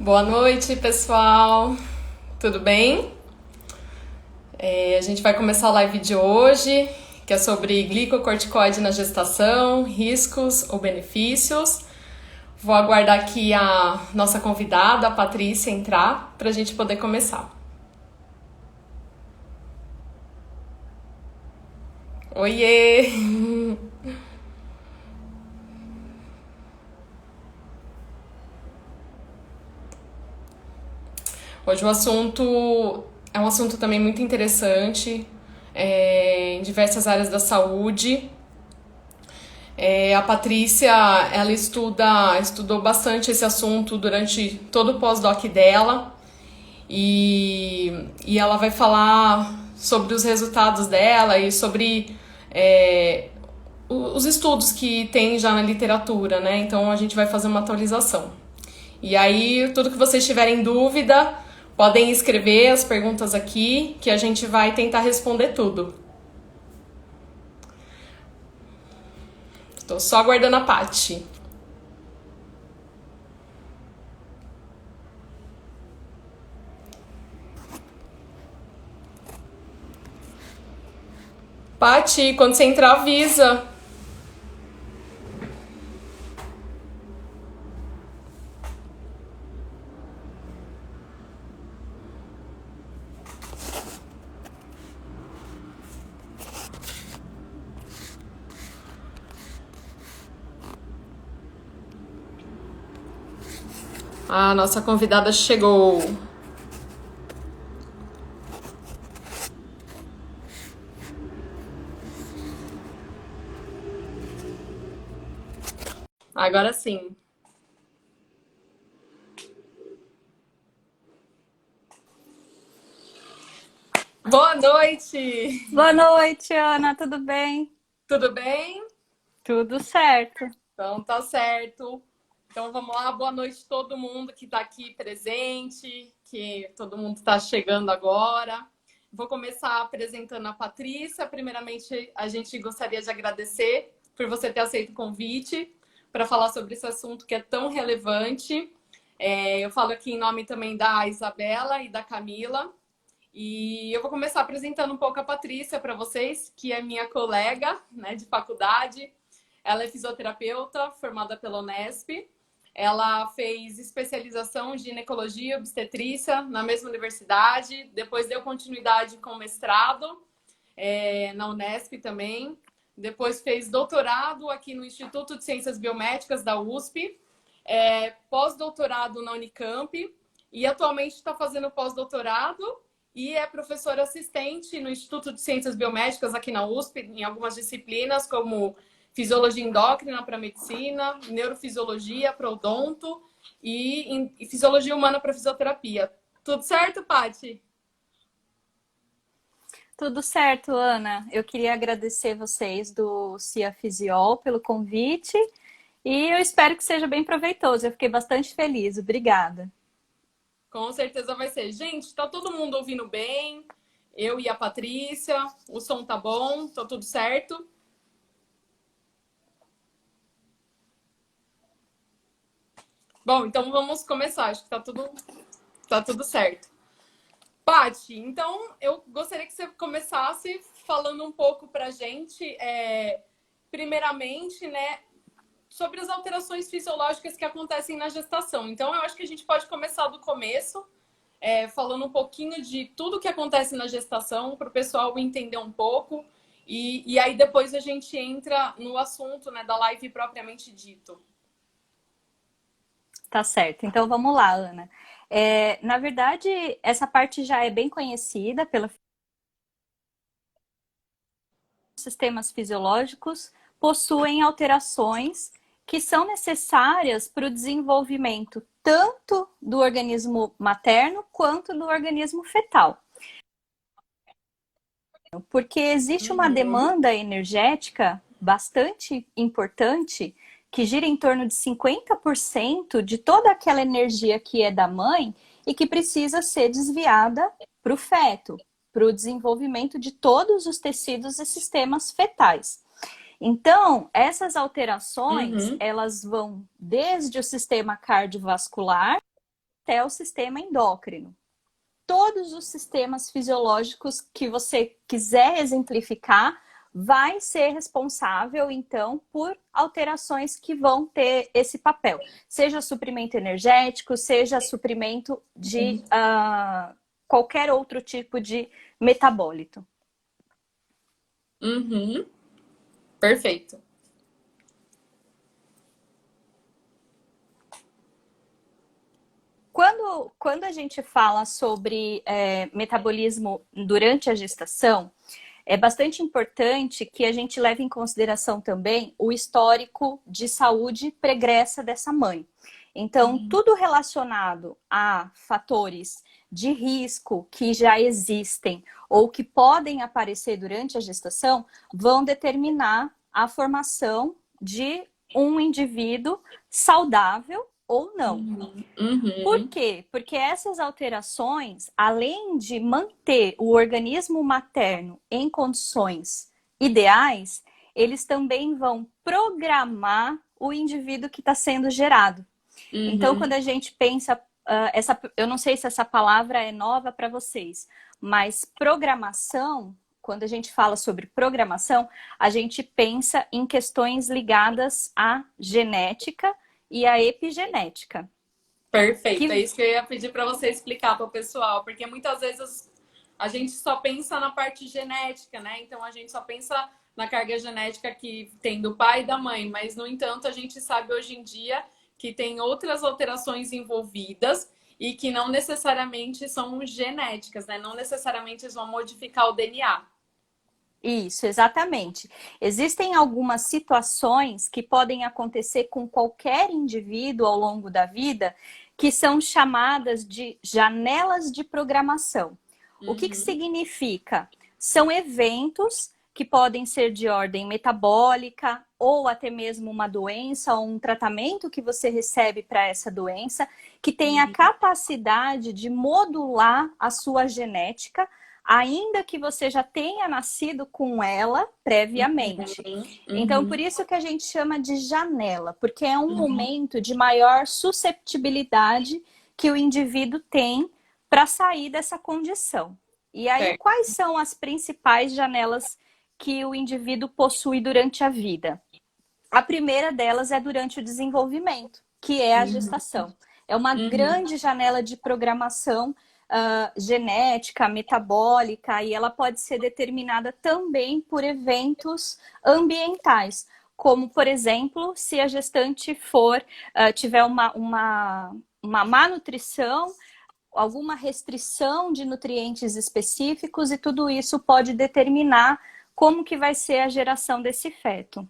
Boa noite, pessoal. Tudo bem? A gente vai começar a live de hoje, que é sobre glicocorticoide na gestação, riscos ou benefícios. Vou aguardar aqui a nossa convidada, a Patrícia, entrar para a gente poder começar. Oiê! Hoje o assunto é um assunto também muito interessante, em diversas áreas da saúde. A Patrícia, ela estudou bastante esse assunto durante todo o pós-doc dela e ela vai falar sobre os resultados dela e sobre os estudos que tem já na literatura, né? Então a gente vai fazer uma atualização. E aí, tudo que vocês tiverem dúvida, podem escrever as perguntas aqui, que a gente vai tentar responder tudo. Estou só aguardando a Paty. Paty, quando você entrar, avisa. A nossa convidada chegou. Agora sim. Boa noite! Boa noite, Ana, tudo bem? Tudo bem? Tudo certo. Então tá certo. Então vamos lá, boa noite a todo mundo que está aqui presente, que todo mundo está chegando agora. Vou começar apresentando a Patrícia. Primeiramente, a gente gostaria de agradecer por você ter aceito o convite para falar sobre esse assunto que é tão relevante. Eu falo aqui em nome também da Isabela e da Camila. E eu vou começar apresentando um pouco a Patrícia para vocês, que é minha colega, né, de faculdade. Ela é fisioterapeuta, formada pela Unesp. Ela fez especialização em ginecologia e obstetrícia na mesma universidade. Depois deu continuidade com mestrado na Unesp também. Depois fez doutorado aqui no Instituto de Ciências Biomédicas da USP. Pós-doutorado na Unicamp. E atualmente está fazendo pós-doutorado e é professora assistente no Instituto de Ciências Biomédicas aqui na USP, em algumas disciplinas, como fisiologia endócrina para medicina, neurofisiologia para odonto e fisiologia humana para fisioterapia. Tudo certo, Paty? Tudo certo, Ana. Eu queria agradecer vocês do CIA Fisiol pelo convite e eu espero que seja bem proveitoso. Eu fiquei bastante feliz. Obrigada. Com certeza vai ser. Gente, tá todo mundo ouvindo bem? Eu e a Patrícia, o som tá bom? Tá tudo certo? Bom, então vamos começar. Acho que tá tudo certo. Paty, então eu gostaria que você começasse falando um pouco pra gente, primeiramente, né, sobre as alterações fisiológicas que acontecem na gestação. Então, eu acho que a gente pode começar do começo, falando um pouquinho de tudo que acontece na gestação, para o pessoal entender um pouco. E aí depois a gente entra no assunto, né, da live propriamente dito. Tá certo. Então vamos lá, Ana. Na verdade, essa parte já é bem conhecida pelos sistemas fisiológicos, possuem alterações que são necessárias para o desenvolvimento tanto do organismo materno quanto do organismo fetal. Porque existe uma demanda energética bastante importante que gira em torno de 50% de toda aquela energia que é da mãe e que precisa ser desviada para o feto, para o desenvolvimento de todos os tecidos e sistemas fetais. Então, essas alterações, elas vão desde o sistema cardiovascular até o sistema endócrino. Todos os sistemas fisiológicos que você quiser exemplificar vai ser responsável, então, por alterações que vão ter esse papel. Seja suprimento energético, seja suprimento de qualquer outro tipo de metabólito. Uhum. Perfeito. Quando a gente fala sobre metabolismo durante a gestação, é bastante importante que a gente leve em consideração também o histórico de saúde pregressa dessa mãe. Então, tudo relacionado a fatores de risco que já existem ou que podem aparecer durante a gestação vão determinar a formação de um indivíduo saudável ou não. Por quê? Porque essas alterações, além de manter o organismo materno em condições ideais, eles também vão programar o indivíduo que está sendo gerado. Então, quando a gente pensa, eu não sei se essa palavra é nova para vocês, mas programação, quando a gente fala sobre programação, a gente pensa em questões ligadas à genética e à epigenética. Perfeito, é isso que eu ia pedir para você explicar para o pessoal, porque muitas vezes a gente só pensa na parte genética, né? Então a gente só pensa na carga genética que tem do pai e da mãe, mas no entanto a gente sabe hoje em dia que tem outras alterações envolvidas e que não necessariamente são genéticas, né? Não necessariamente eles vão modificar o DNA. Isso, exatamente. Existem algumas situações que podem acontecer com qualquer indivíduo ao longo da vida que são chamadas de janelas de programação. O que significa? São eventos que podem ser de ordem metabólica ou até mesmo uma doença ou um tratamento que você recebe para essa doença que tem a capacidade de modular a sua genética, ainda que você já tenha nascido com ela previamente. Então, por isso que a gente chama de janela, porque é um momento de maior susceptibilidade que o indivíduo tem para sair dessa condição. E aí, quais são as principais janelas que o indivíduo possui durante a vida? A primeira delas é durante o desenvolvimento, que é a gestação. É uma grande janela de programação genética, metabólica, e ela pode ser determinada também por eventos ambientais, como, por exemplo, se a gestante tiver uma má nutrição, alguma restrição de nutrientes específicos, e tudo isso pode determinar como que vai ser a geração desse feto.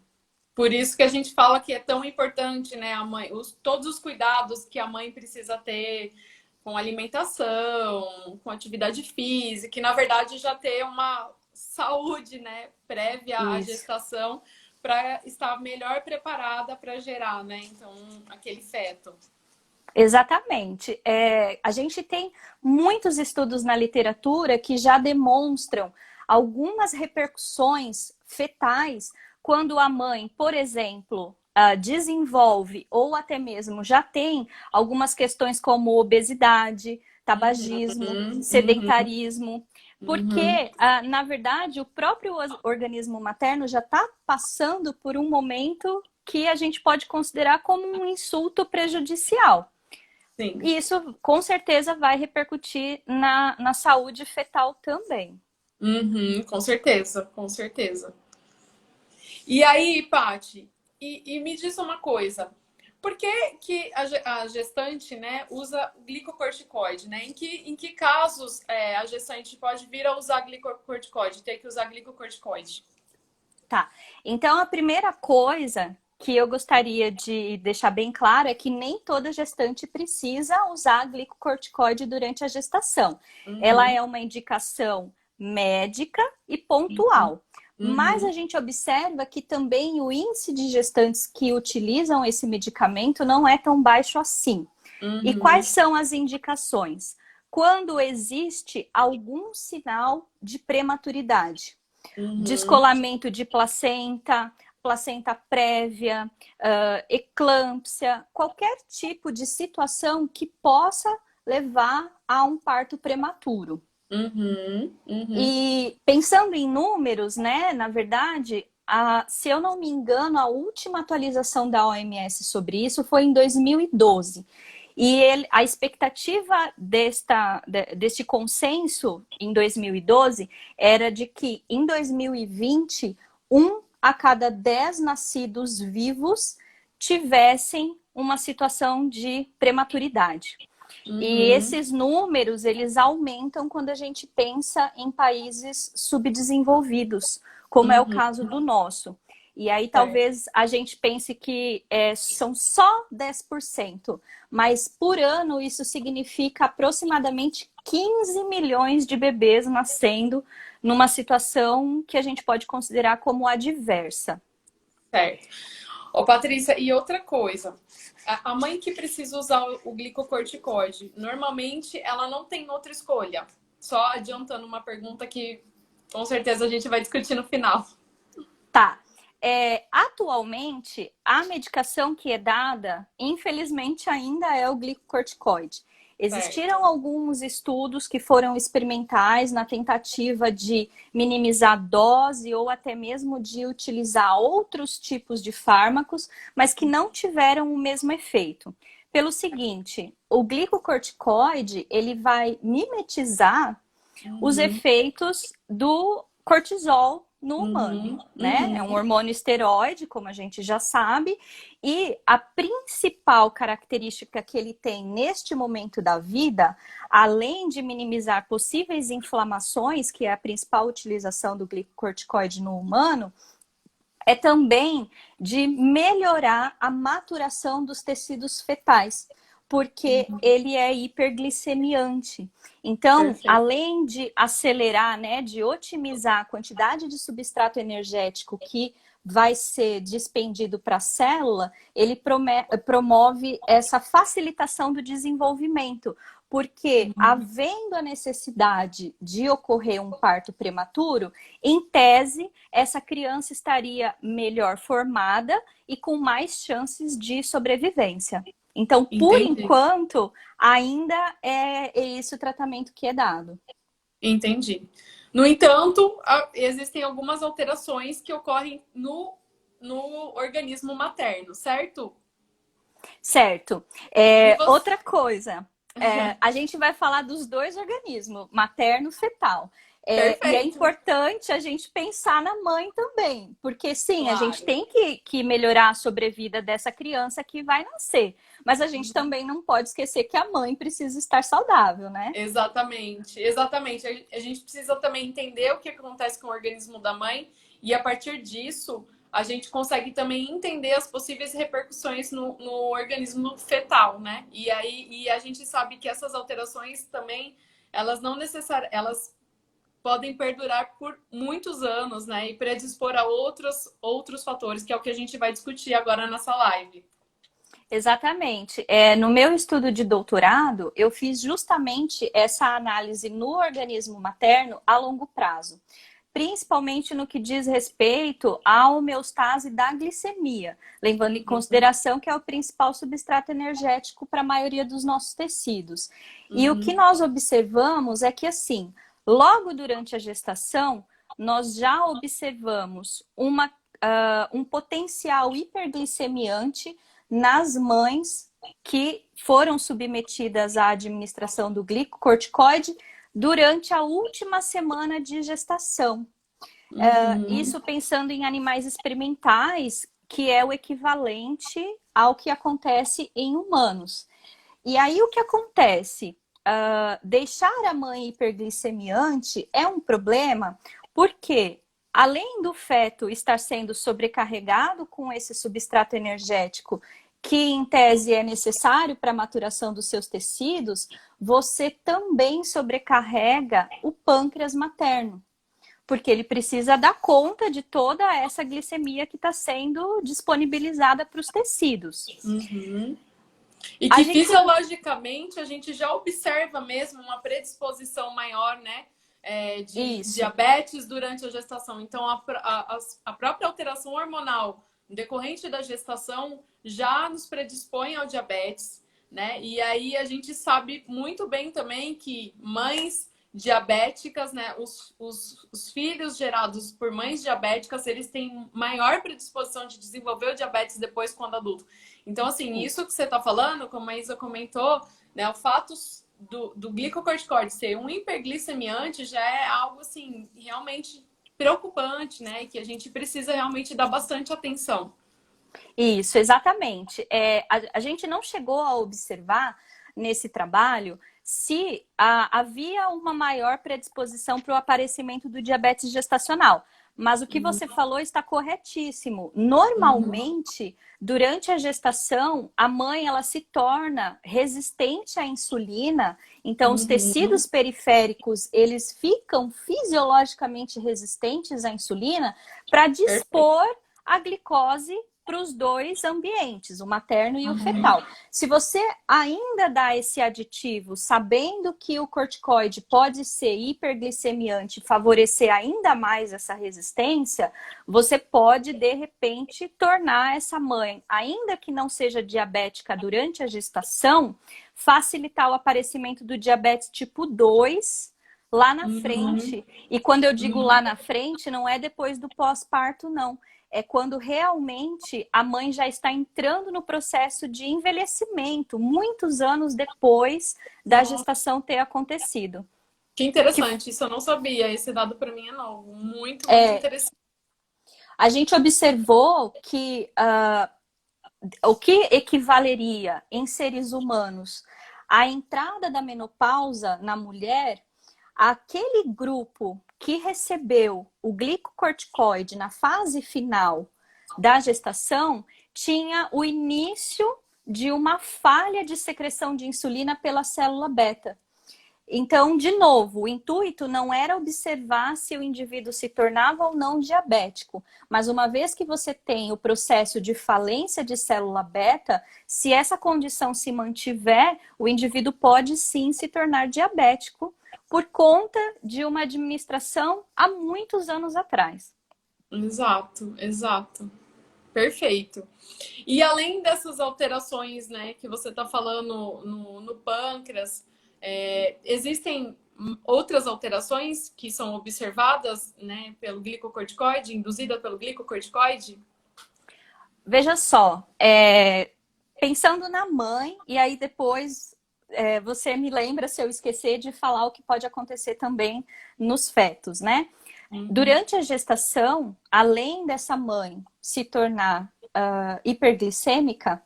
Por isso que a gente fala que é tão importante, né, a mãe, todos os cuidados que a mãe precisa ter com alimentação, com atividade física, e na verdade já ter uma saúde, né, prévia à gestação para estar melhor preparada para gerar, né, então, aquele feto. Exatamente. A gente tem muitos estudos na literatura que já demonstram algumas repercussões fetais quando a mãe, por exemplo, desenvolve ou até mesmo já tem algumas questões como obesidade, tabagismo, sedentarismo, porque, na verdade, o próprio organismo materno já está passando por um momento que a gente pode considerar como um insulto prejudicial. Sim. E isso, com certeza, vai repercutir na saúde fetal também. Com certeza, com certeza. E aí, Paty, e me diz uma coisa. Por que a gestante, né, usa glicocorticoide, né? Em que casos a gestante pode vir a usar glicocorticoide, ter que usar glicocorticoide? Tá. Então, a primeira coisa que eu gostaria de deixar bem claro é que nem toda gestante precisa usar glicocorticoide durante a gestação. Ela é uma indicação médica e pontual. Mas a gente observa que também o índice de gestantes que utilizam esse medicamento não é tão baixo assim. E quais são as indicações? Quando existe algum sinal de prematuridade. Descolamento de placenta, placenta prévia, eclâmpsia, qualquer tipo de situação que possa levar a um parto prematuro. Uhum, uhum. E pensando em números, né, na verdade, se eu não me engano, a última atualização da OMS sobre isso foi em 2012. A expectativa deste consenso em 2012 era de que em 2020, 1 a cada 10 nascidos vivos tivessem uma situação de prematuridade. E Uhum. esses números, eles aumentam quando a gente pensa em países subdesenvolvidos, como é o Uhum. caso do nosso. E aí Certo. talvez a gente pense que são só 10%, mas por ano isso significa aproximadamente 15 milhões de bebês nascendo numa situação que a gente pode considerar como adversa. Certo. Ô, Patrícia, e outra coisa. A mãe que precisa usar o glicocorticoide, normalmente ela não tem outra escolha. Só adiantando uma pergunta que com certeza a gente vai discutir no final. Tá. Atualmente, a medicação que é dada, infelizmente, ainda é o glicocorticoide. Certo. Existiram alguns estudos que foram experimentais na tentativa de minimizar a dose ou até mesmo de utilizar outros tipos de fármacos, mas que não tiveram o mesmo efeito. Pelo seguinte, o glicocorticoide, ele vai mimetizar os Uhum, efeitos do cortisol no humano, uhum, né? É um uhum. hormônio esteroide, como a gente já sabe, e a principal característica que ele tem neste momento da vida, além de minimizar possíveis inflamações, que é a principal utilização do glicocorticoide no humano, é também de melhorar a maturação dos tecidos fetais, porque ele é hiperglicemiante. Então, Perfeito. além de acelerar, né, de otimizar a quantidade de substrato energético que vai ser dispendido para a célula, ele promove essa facilitação do desenvolvimento, porque havendo a necessidade de ocorrer um parto prematuro, em tese, essa criança estaria melhor formada e com mais chances de sobrevivência. Então, por Entendi. enquanto, ainda é esse o tratamento que é dado. Entendi. No entanto, existem algumas alterações que ocorrem no organismo materno, certo? Certo. E você. Outra coisa, a gente vai falar dos dois organismos, materno e fetal. E é Perfeito. importante a gente pensar na mãe também, porque sim, a gente Claro. tem que melhorar a sobrevida dessa criança que vai nascer, mas a gente também não pode esquecer que a mãe precisa estar saudável, né? Exatamente, exatamente. A gente precisa também entender o que acontece com o organismo da mãe e a partir disso a gente consegue também entender as possíveis repercussões no organismo fetal, né? E a gente sabe que essas alterações também elas não necessariamente elas podem perdurar por muitos anos, né? E predispor a outros fatores, que é o que a gente vai discutir agora nessa live. Exatamente. No meu estudo de doutorado, eu fiz justamente essa análise no organismo materno a longo prazo, principalmente no que diz respeito à homeostase da glicemia, levando em Uhum, consideração que é o principal substrato energético para a maioria dos nossos tecidos. E o que uhum, nós observamos é que, assim, logo durante a gestação, nós já observamos um potencial hiperglicemiante nas mães que foram submetidas à administração do glicocorticoide durante a última semana de gestação. uhum. Isso pensando em animais experimentais, que é o equivalente ao que acontece em humanos. E aí o que acontece? Deixar a mãe hiperglicemiante é um problema porque, além do feto estar sendo sobrecarregado com esse substrato energético, que em tese é necessário para a maturação dos seus tecidos, você também sobrecarrega o pâncreas materno, porque ele precisa dar conta de toda essa glicemia que está sendo disponibilizada para os tecidos. Uhum. E A que gente. fisiologicamente a gente já observa mesmo uma predisposição maior, né? De Isso. diabetes durante a gestação. Então, a própria alteração hormonal decorrente da gestação já nos predispõe ao diabetes. né? E aí a gente sabe muito bem também que mães diabéticas, né? Os filhos gerados por mães diabéticas, eles têm maior predisposição de desenvolver o diabetes depois quando adulto. Então, assim, isso que você está falando, como a Isa comentou, né? O fato do glicocorticoide ser um hiperglicemiante já é algo, assim, realmente preocupante, né? E que a gente precisa realmente dar bastante atenção. Isso, exatamente. A gente não chegou a observar nesse trabalho se havia uma maior predisposição para o aparecimento do diabetes gestacional. Mas o que você falou está corretíssimo. Normalmente, durante a gestação, a mãe ela se torna resistente à insulina, então os tecidos periféricos eles ficam fisiologicamente resistentes à insulina para dispor a glicose para os dois ambientes, o materno e o fetal. Se você ainda dá esse aditivo, sabendo que o corticoide pode ser hiperglicemiante, favorecer ainda mais essa resistência, você pode, de repente, tornar essa mãe, ainda que não seja diabética durante a gestação, facilitar o aparecimento do diabetes tipo 2 lá na frente. E quando eu digo lá na frente, não é depois do pós-parto, não. É quando realmente a mãe já está entrando no processo de envelhecimento, muitos anos depois da gestação ter acontecido. Que interessante, isso eu não sabia. Esse dado para mim é novo. Muito, muito interessante. A gente observou que o que equivaleria em seres humanos à entrada da menopausa na mulher, aquele grupo que recebeu o glicocorticoide na fase final da gestação tinha o início de uma falha de secreção de insulina pela célula beta. Então, de novo, o intuito não era observar se o indivíduo se tornava ou não diabético, mas uma vez que você tem o processo de falência de célula beta, se essa condição se mantiver, o indivíduo pode sim se tornar diabético por conta de uma administração há muitos anos atrás. Exato, exato. Perfeito. E além dessas alterações, né, que você está falando no pâncreas, existem outras alterações que são observadas, né, pelo glicocorticoide, induzida pelo glicocorticoide? Veja só, pensando na mãe, e aí depois você me lembra se eu esquecer de falar o que pode acontecer também nos fetos, né? Durante a gestação, além dessa mãe se tornar hiperglicêmica,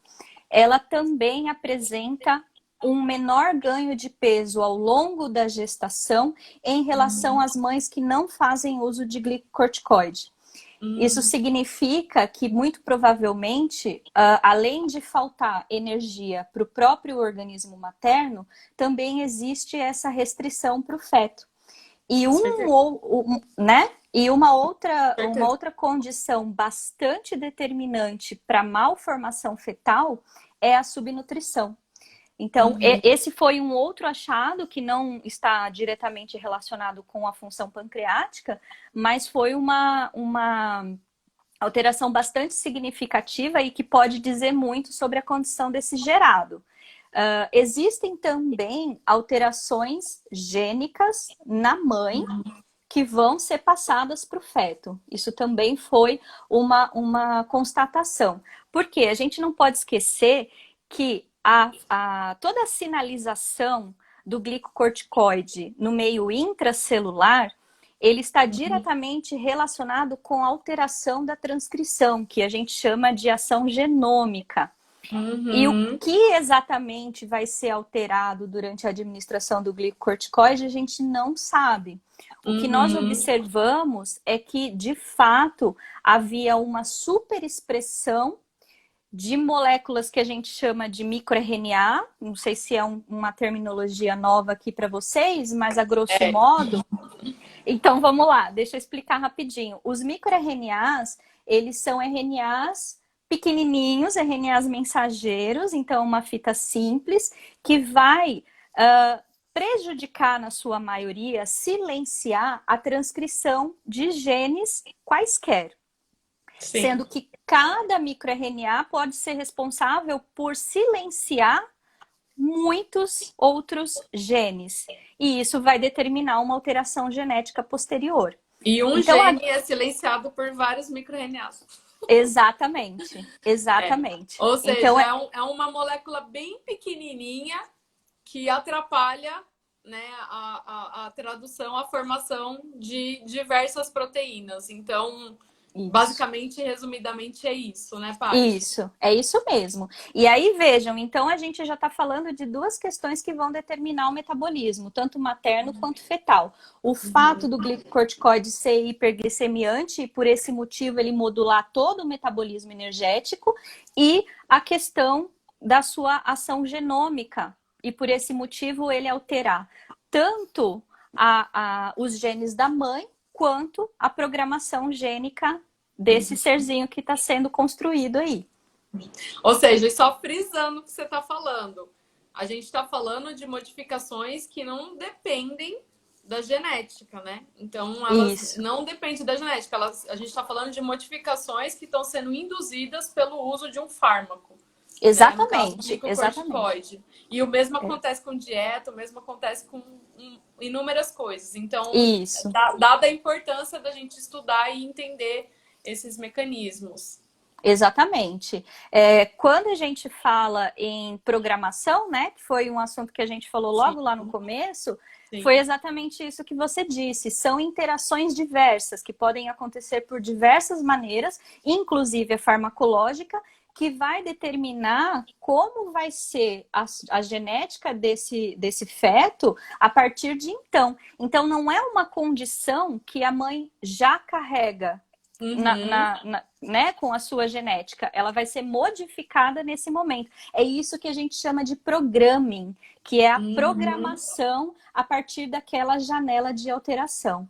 ela também apresenta um menor ganho de peso ao longo da gestação em relação às mães que não fazem uso de glicocorticoide. Isso significa que, muito provavelmente, além de faltar energia para o próprio organismo materno, também existe essa restrição para o feto. E, uma outra condição bastante determinante para a malformação fetal é a subnutrição. Então, esse foi um outro achado que não está diretamente relacionado com a função pancreática, mas foi uma alteração bastante significativa e que pode dizer muito sobre a condição desse gerado. Existem também alterações gênicas na mãe que vão ser passadas para o feto. Isso também foi uma constatação. Porque a gente não pode esquecer que toda a sinalização do glicocorticoide no meio intracelular, ele está diretamente relacionado com a alteração da transcrição, que a gente chama de ação genômica. E o que exatamente vai ser alterado durante a administração do glicocorticoide, a gente não sabe. O que nós observamos é que, de fato, havia uma superexpressão de moléculas que a gente chama de microRNA, não sei se é uma terminologia nova aqui para vocês, mas a grosso modo. Então vamos lá, deixa eu explicar rapidinho. Os microRNAs, eles são RNAs pequenininhos, RNAs mensageiros, então uma fita simples, que vai prejudicar, na sua maioria, silenciar a transcrição de genes quaisquer. Sim. Sendo que cada microRNA pode ser responsável por silenciar muitos outros genes. E isso vai determinar uma alteração genética posterior. E um Então, gene é silenciado por vários micro-RNAs. exatamente, É. exatamente. Ou seja, Então, é uma molécula bem pequenininha que atrapalha, né, a tradução, a formação de diversas proteínas. Então, isso. basicamente, resumidamente, é isso, né, Paty? Isso, é isso mesmo. E aí vejam, então a gente já está falando de duas questões que vão determinar o metabolismo, tanto materno quanto fetal. O fato do glicocorticoide ser hiperglicemiante e por esse motivo ele modular todo o metabolismo energético e a questão da sua ação genômica e por esse motivo ele alterar tanto os genes da mãe quanto a programação gênica desse serzinho que está sendo construído aí. Ou seja, só frisando o que você está falando, a gente está falando de modificações que não dependem da genética, né? Então, elas não dependem da genética. A gente está falando de modificações que estão sendo induzidas pelo uso de um fármaco. Né? No caso do Exatamente, exatamente. glicocorticoide. E o mesmo acontece com dieta, o mesmo acontece com inúmeras coisas. Então, Isso. dada a importância da gente estudar e entender esses mecanismos. Exatamente. Quando a gente fala em programação, né, que foi um assunto que a gente falou logo lá no começo, Sim. foi exatamente isso que você disse. São interações diversas que podem acontecer por diversas maneiras, inclusive a farmacológica, que vai determinar como vai ser a genética desse feto a partir de então. Então, não é uma condição que a mãe já carrega né, com a sua genética, ela vai ser modificada nesse momento. É isso que a gente chama de programming, que é a programação a partir daquela janela de alteração.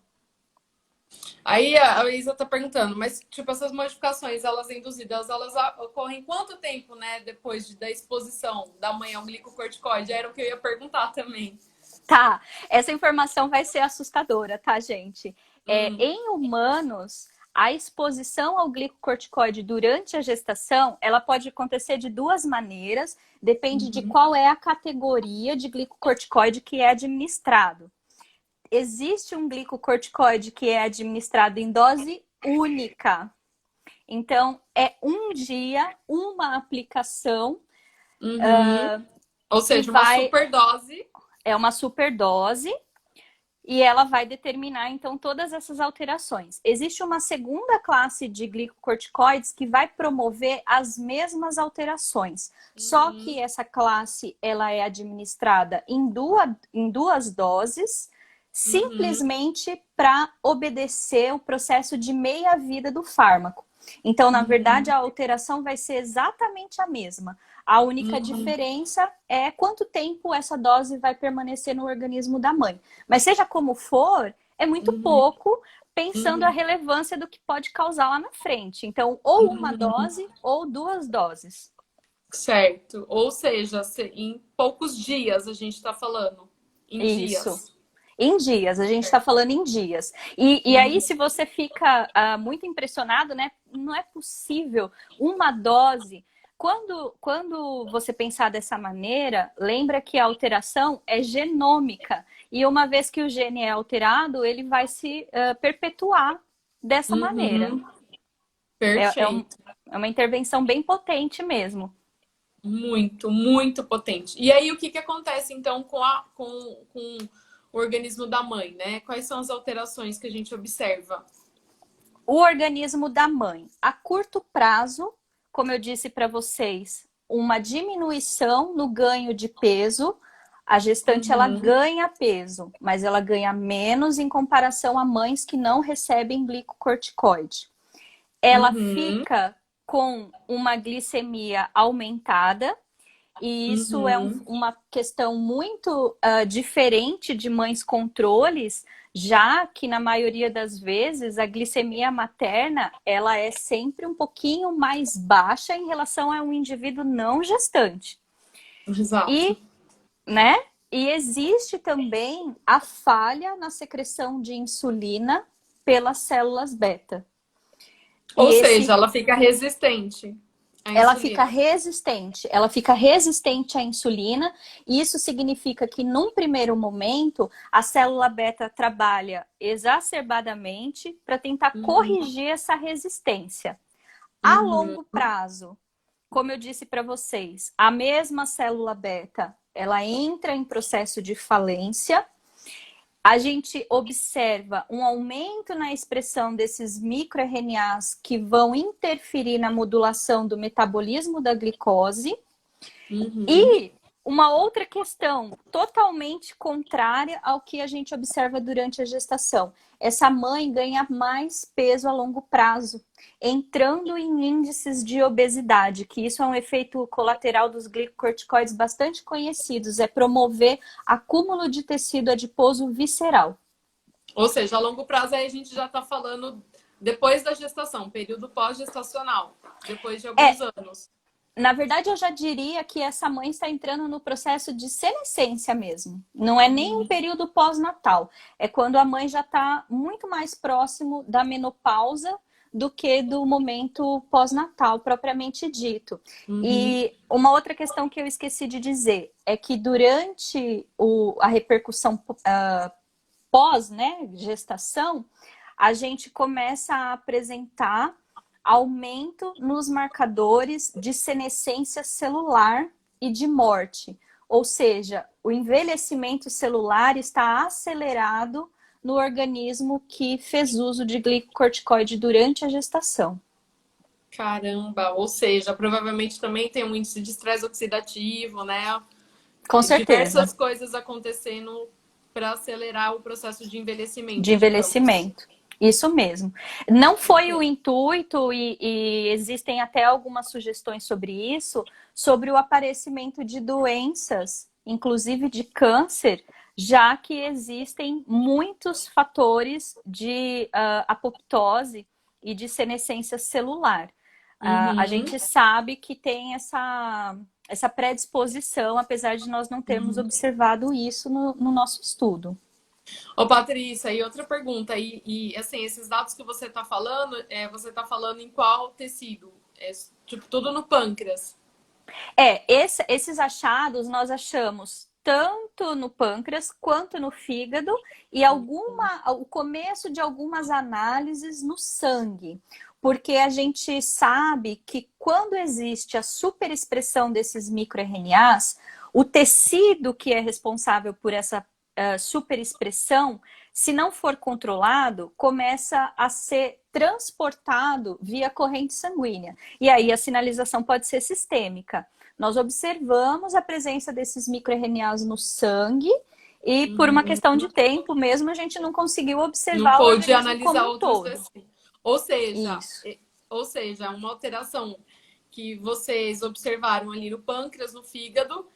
Aí a Isa está perguntando, mas tipo, essas modificações, elas induzidas, elas ocorrem quanto tempo, né, depois da exposição da mãe ao glicocorticoide? Era o que eu ia perguntar também. Tá, essa informação vai ser assustadora, tá, gente? Em humanos, a exposição ao glicocorticoide durante a gestação, ela pode acontecer de duas maneiras, depende de qual é a categoria de glicocorticoide que é administrado. Existe um glicocorticoide que é administrado em dose única. Então, é um dia, uma aplicação. Ou seja, uma superdose. É uma superdose. E ela vai determinar, então, todas essas alterações. Existe uma segunda classe de glicocorticoides que vai promover as mesmas alterações. Só que essa classe, ela é administrada em duas doses, simplesmente para obedecer o processo de meia-vida do fármaco. Então, na verdade, a alteração vai ser exatamente a mesma. A única diferença é quanto tempo essa dose vai permanecer no organismo da mãe. Mas seja como for, é muito pouco, pensando a relevância do que pode causar lá na frente. Então, ou uma dose ou duas doses. Certo. Ou seja, em poucos dias a gente está falando. Em dias. Em dias, a gente está falando em dias. E aí, se você fica muito impressionado, né? Não é possível uma dose. Quando você pensar dessa maneira, lembra que a alteração é genômica. E uma vez que o gene é alterado, ele vai se perpetuar dessa maneira. Perfeito. É uma intervenção bem potente mesmo. Muito, muito potente. E aí, o que acontece, então, com o organismo da mãe, né? Quais são as alterações que a gente observa? O organismo da mãe, a curto prazo, como eu disse para vocês, uma diminuição no ganho de peso. A gestante, ela ganha peso, mas ela ganha menos em comparação a mães que não recebem glicocorticoide. Ela fica com uma glicemia aumentada, e isso é uma questão muito diferente de mães controles, já que na maioria das vezes a glicemia materna ela é sempre um pouquinho mais baixa em relação a um indivíduo não gestante. Exato. E existe também a falha na secreção de insulina pelas células beta. Ou seja, ela fica resistente. A ela fica insulina. resistente. Ela fica resistente à insulina, e isso significa que, num primeiro momento, a célula beta trabalha exacerbadamente para tentar Uhum, corrigir essa resistência. A uhum, longo prazo, como eu disse para vocês, a mesma célula beta, ela entra em processo de falência. A gente observa um aumento na expressão desses microRNAs que vão interferir na modulação do metabolismo da glicose. uhum. E uma outra questão totalmente contrária ao que a gente observa durante a gestação. Essa mãe ganha mais peso a longo prazo, entrando em índices de obesidade, que isso é um efeito colateral dos glicocorticoides bastante conhecidos, é promover acúmulo de tecido adiposo visceral. Ou seja, a longo prazo aí a gente já está falando depois da gestação, período pós-gestacional, depois de alguns É, anos. na verdade, eu já diria que essa mãe está entrando no processo de senescência mesmo. Não é nem um período pós-natal. É quando a mãe já está muito mais próximo da menopausa do que do momento pós-natal, propriamente dito. Uhum. E uma outra questão que eu esqueci de dizer é que durante a repercussão pós, né, gestação, a gente começa a apresentar aumento nos marcadores de senescência celular e de morte. Ou seja, o envelhecimento celular está acelerado no organismo que fez uso de glicocorticoide durante a gestação. Caramba, ou seja, provavelmente também tem um índice de estresse oxidativo, né? Com certeza, Diversas coisas acontecendo para acelerar o processo de de envelhecimento, digamos. envelhecimento. Isso mesmo. Não foi o Entendo. intuito, e existem até algumas sugestões sobre isso, sobre o aparecimento de doenças, inclusive de câncer, já que existem muitos fatores de apoptose e de senescência celular. A Uhum, gente sabe que tem essa predisposição, apesar de nós não termos uhum. observado isso no nosso estudo. Ô, Patrícia, e outra pergunta, assim, esses dados que você está falando em qual tecido? É, tipo, tudo no pâncreas. Esses achados nós achamos tanto no pâncreas quanto no fígado, e o começo de algumas análises no sangue, porque a gente sabe que quando existe a superexpressão desses microRNAs, o tecido que é responsável por essa superexpressão, se não for controlado, começa a ser transportado via corrente sanguínea. E aí a sinalização pode ser sistêmica. Nós observamos a presença desses microRNAs no sangue, e por uma Uhum. questão de tempo mesmo, a gente não conseguiu Não observar o pôde organismo analisar como um outros todo. tecidos. Ou seja, Isso, ou seja, uma alteração que vocês observaram ali no pâncreas, no fígado,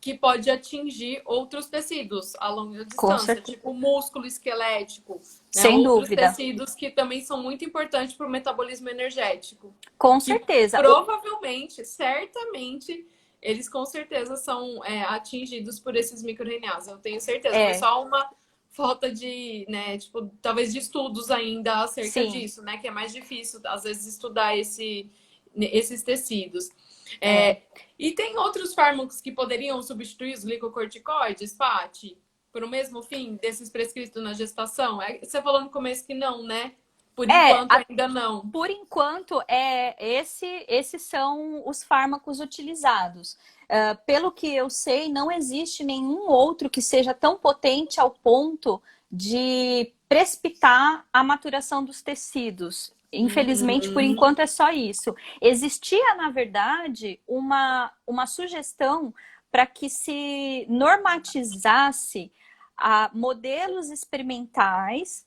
que pode atingir outros tecidos a longa com distância, certeza. tipo músculo esquelético, né? Sem Outros dúvida. tecidos que também são muito importantes para o metabolismo energético. Com Que certeza. provavelmente, certamente, eles com certeza são atingidos por esses microRNAs. Eu tenho certeza. Foi É, só uma falta de, né, tipo, talvez de estudos ainda acerca sim, disso, né? Que é mais difícil, às vezes, estudar esses tecidos. é. E tem outros fármacos que poderiam substituir os glicocorticoides, Paty? Por o mesmo fim desses prescritos na gestação? Você falou no começo que não, né? Por É, enquanto ainda não. por enquanto, esses são os fármacos utilizados. Pelo que eu sei, não existe nenhum outro que seja tão potente ao ponto de precipitar a maturação dos tecidos. Infelizmente, por Uhum. enquanto, é só isso. Existia, na verdade, uma sugestão para que se normatizasse modelos experimentais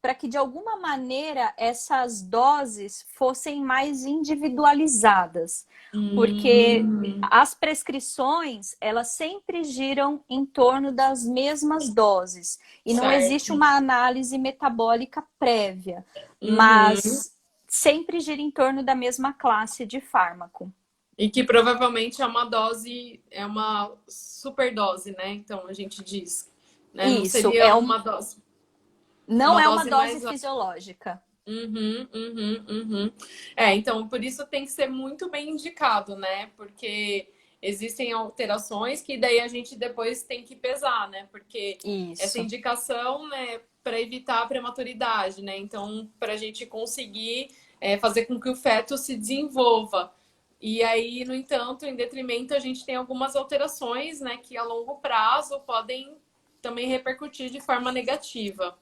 para que de alguma maneira essas doses fossem mais individualizadas, porque Hum, as prescrições elas sempre giram em torno das mesmas doses e não existe certo. uma análise metabólica prévia, Uhum. mas sempre gira em torno da mesma classe de fármaco. E que provavelmente é uma dose, é uma superdose, né? Então a gente diz, né? Não Isso seria é um, não uma é uma dose dose mais. fisiológica. Uhum, uhum, uhum. É, então, por isso tem que ser muito bem indicado, né? Porque existem alterações que daí a gente depois tem que pesar, né? Porque essa Isso. indicação, né, para evitar a prematuridade, né? Então, para a gente conseguir fazer com que o feto se desenvolva. E aí, no entanto, em detrimento, a gente tem algumas alterações, né, que a longo prazo podem também repercutir de forma negativa.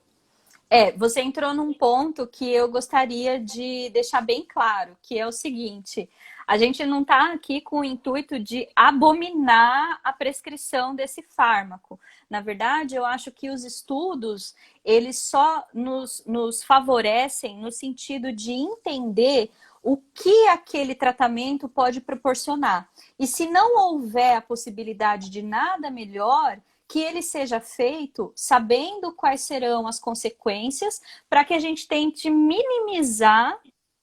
Você entrou num ponto que eu gostaria de deixar bem claro, que é o seguinte: a gente não está aqui com o intuito de abominar a prescrição desse fármaco. Na verdade, eu acho que os estudos, eles só nos favorecem no sentido de entender o que aquele tratamento pode proporcionar. E se não houver a possibilidade de nada melhor, que ele seja feito sabendo quais serão as consequências, para que a gente tente minimizar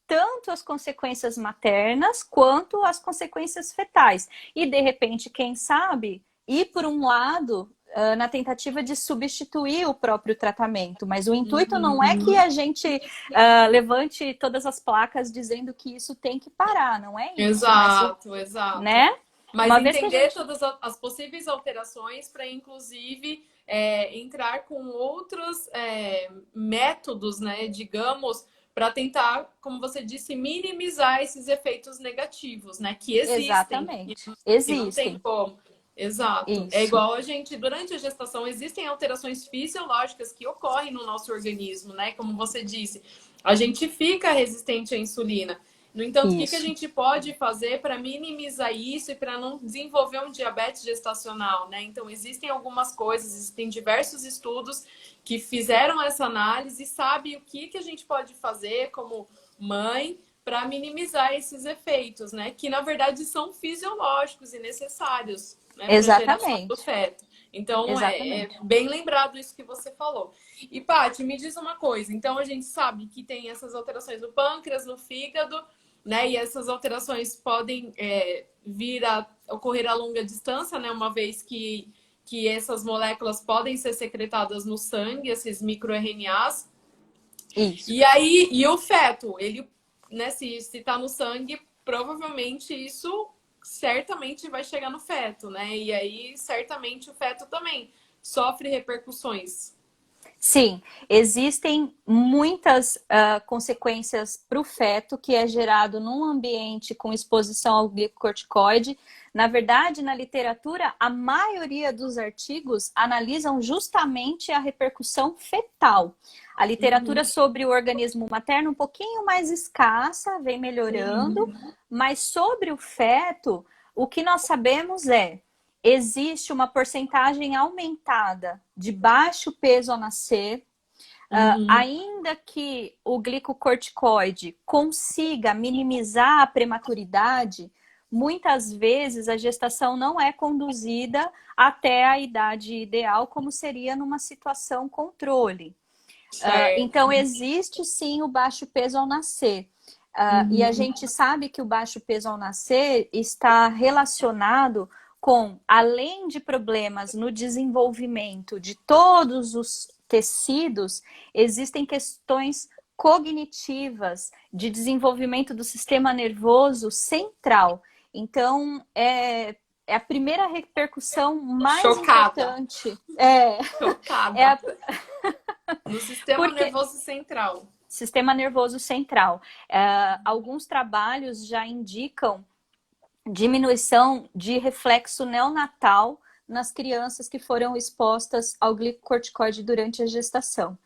tanto as consequências maternas quanto as consequências fetais. E, de repente, quem sabe, ir por um lado na tentativa de substituir o próprio tratamento. Mas o intuito não é que a gente levante todas as placas dizendo que isso tem que parar, não é isso. Mas, Exato, exato. né? Mas Uma vez que a entender gente todas as possíveis alterações para, inclusive, entrar com outros métodos, né, digamos, para tentar, como você disse, minimizar esses efeitos negativos, né, que existem Exatamente. e não tem Existem. como. Exato. É Isso. igual a gente, durante a gestação, existem alterações fisiológicas que ocorrem no nosso organismo, né? Como você disse, a gente fica resistente à insulina. No entanto, o que a Isso. gente pode fazer para minimizar isso e para não desenvolver um diabetes gestacional, né? Então, existem algumas coisas, existem diversos estudos que fizeram essa análise e sabe o que a gente pode fazer como mãe para minimizar esses efeitos, né? Que na verdade são fisiológicos e necessários, né, para a geração do Exatamente. feto. Então é Exatamente. bem lembrado isso que você falou. E Paty, me diz uma coisa. Então a gente sabe que tem essas alterações no pâncreas, no fígado, né? E essas alterações podem vir a ocorrer a longa distância, né? Uma vez que essas moléculas podem ser secretadas no sangue, esses microRNAs. Isso. E aí, e o feto, ele, né, se tá no sangue, provavelmente isso certamente vai chegar no feto, né? E aí, certamente o feto também sofre repercussões. Sim, existem muitas consequências para o feto que é gerado num ambiente com exposição ao glicocorticoide. Na verdade, na literatura, a maioria dos artigos analisam justamente a repercussão fetal. A literatura Uhum, sobre o organismo materno um pouquinho mais escassa, vem melhorando, uhum, mas sobre o feto, o que nós sabemos é existe uma porcentagem aumentada de baixo peso ao nascer, uhum. ainda que o glicocorticoide consiga minimizar a prematuridade, muitas vezes a gestação não é conduzida até a idade ideal, como seria numa situação controle. Então, Certo. existe sim o baixo peso ao nascer. E a Uhum, gente sabe que o baixo peso ao nascer está relacionado com, além de problemas no desenvolvimento de todos os tecidos, existem questões cognitivas de desenvolvimento do sistema nervoso central. Então, é a primeira repercussão mais chocada, importante. É chocada. a, No sistema porque nervoso central. sistema nervoso central. Alguns trabalhos já indicam diminuição de reflexo neonatal nas crianças que foram expostas ao glicocorticoide durante a gestação.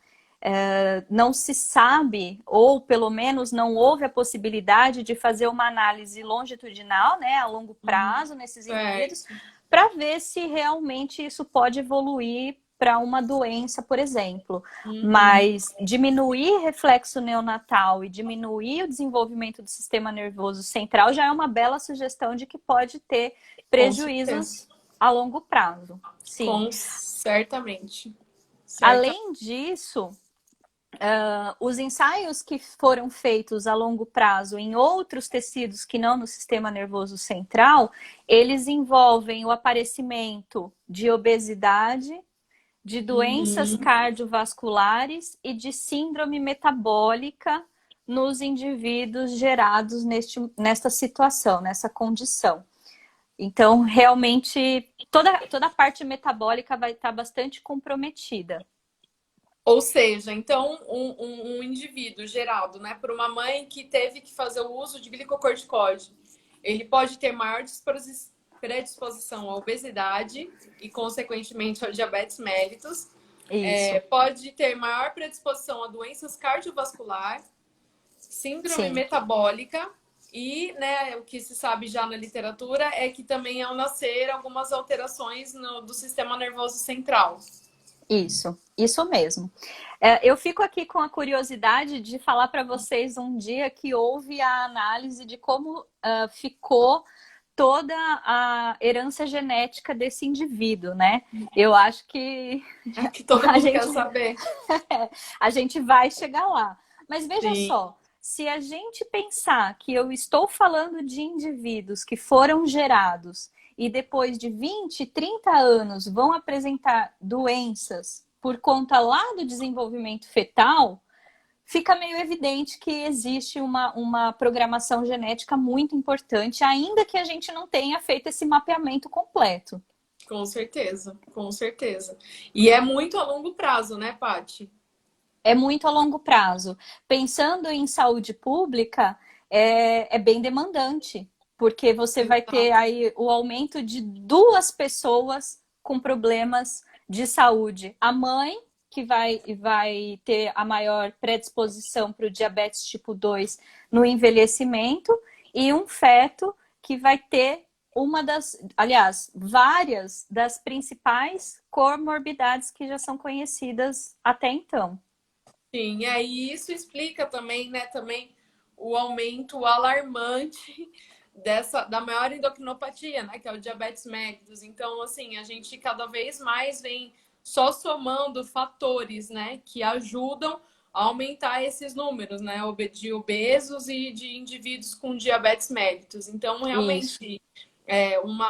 Não se sabe, ou pelo menos não houve a possibilidade de fazer uma análise longitudinal, né, a longo prazo nesses indivíduos, Certo. para ver se realmente isso pode evoluir para uma doença, por exemplo. Uhum. Mas diminuir reflexo neonatal e diminuir o desenvolvimento do sistema nervoso central já é uma bela sugestão de que pode ter Com certeza. prejuízos a longo prazo. Sim. Certamente. Certa. Além disso, os ensaios que foram feitos a longo prazo em outros tecidos que não no sistema nervoso central, eles envolvem o aparecimento de obesidade, de doenças Uhum. cardiovasculares e de síndrome metabólica nos indivíduos gerados nesta situação, nessa condição. Então, realmente, toda a parte metabólica vai estar bastante comprometida. Ou seja, então, um indivíduo gerado, né, por uma mãe que teve que fazer o uso de glicocorticoide, ele pode ter maior predisposição à obesidade e, consequentemente, ao diabetes mellitus. Isso, Pode ter maior predisposição a doenças cardiovasculares, síndrome sim. metabólica e, né, o que se sabe já na literatura é que também ao nascer algumas alterações do sistema nervoso central. Isso mesmo. Eu fico aqui com a curiosidade de falar para vocês um dia que houve a análise de como ficou toda a herança genética desse indivíduo, né? Eu acho que Que todo a mundo quer gente, saber. a gente vai chegar lá. Mas veja Sim. só, se a gente pensar que eu estou falando de indivíduos que foram gerados e depois de 20, 30 anos vão apresentar doenças por conta lá do desenvolvimento fetal, fica meio evidente que existe uma programação genética muito importante, ainda que a gente não tenha feito esse mapeamento completo. Com certeza, com certeza. E é muito a longo prazo, né, Paty? É muito a longo prazo. Pensando em saúde pública, é bem demandante, porque você vai ter Exato. aí o aumento de 2 pessoas com problemas de saúde. A mãe, que vai ter a maior predisposição para o diabetes tipo 2 no envelhecimento, e um feto que vai ter aliás, várias das principais comorbidades que já são conhecidas até então. Sim, e aí isso explica também, né, também o aumento alarmante da maior endocrinopatia, né, que é o diabetes mellitus. Então, assim, a gente cada vez mais vem só somando fatores, né, que ajudam a aumentar esses números, né, de obesos e de indivíduos com diabetes mellitus. Então, Isso. realmente,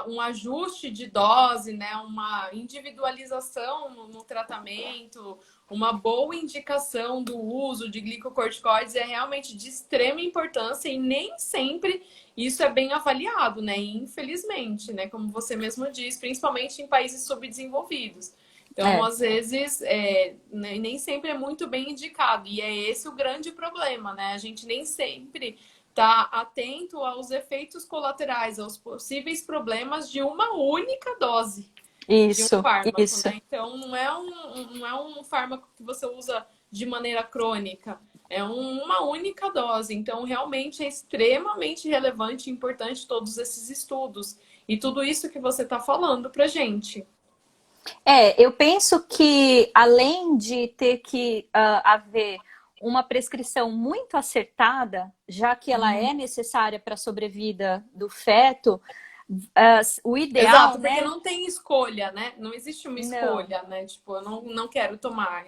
um ajuste de dose, né, uma individualização no tratamento, uma boa indicação do uso de glicocorticoides é realmente de extrema importância e nem sempre isso é bem avaliado, né? Infelizmente, né? Como você mesmo diz, principalmente em países subdesenvolvidos. Então, É, às vezes, nem sempre é muito bem indicado. E é esse o grande problema, né? A gente nem sempre está atento aos efeitos colaterais, aos possíveis problemas de uma única dose de um isso, fármaco, isso. né? Então, não é um fármaco que você usa de maneira crônica, é uma única dose. Então, realmente é extremamente relevante e importante todos esses estudos e tudo isso que você está falando para gente. Eu penso que além de ter que haver uma prescrição muito acertada, já que ela é necessária para a sobrevida do feto, o ideal, Exato, porque né? não tem escolha, né? Não existe uma Não. escolha, né? Tipo, eu não quero tomar.